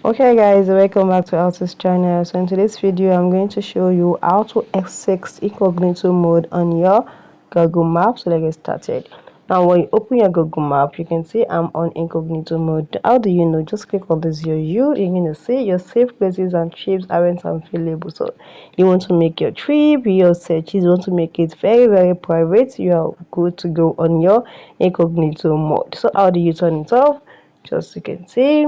Okay guys, welcome back to Altus channel. So in today's video I'm going to show you how to exit incognito mode on your Google Maps. So let's get started. Now when you open your Google Map, you can see I'm on incognito mode. How do you know? Just click on this your you're going to see your safe places and trips aren't available. So you want to make your trip, your searches, you want to make it very private, you are good to go on your incognito mode. So how do you turn it off? Just you can see,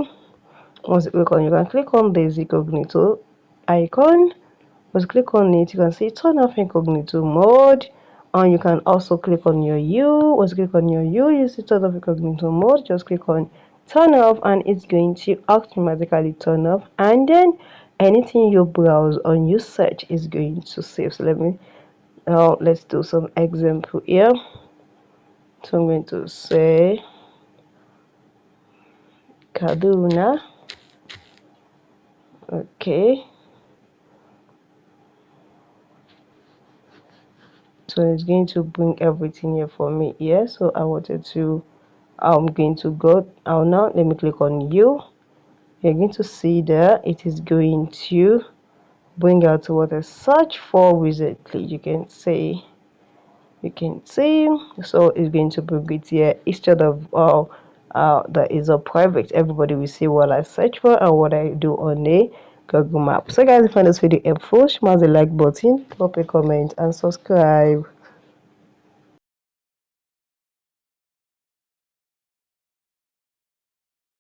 once you click on, you can click on this incognito icon. Once you click on it, you can see turn off incognito mode, and you can also click on your once you click on your you see turn off incognito mode. Just click on turn off and it's going to automatically turn off, and then anything you browse on your search is going to save. So let's do some example here. So I'm going to say Kaduna. Okay, so it's going to bring everything here for me here. So I'm going to go out now. Let me click on you. You're going to see there it is going to bring out what I searched for recently. You can see, so it's going to bring it here instead of that is a private. Everybody will see what I search for and what I do on a Google Map. So guys, if you find this video helpful, smash the like button, drop a comment and subscribe.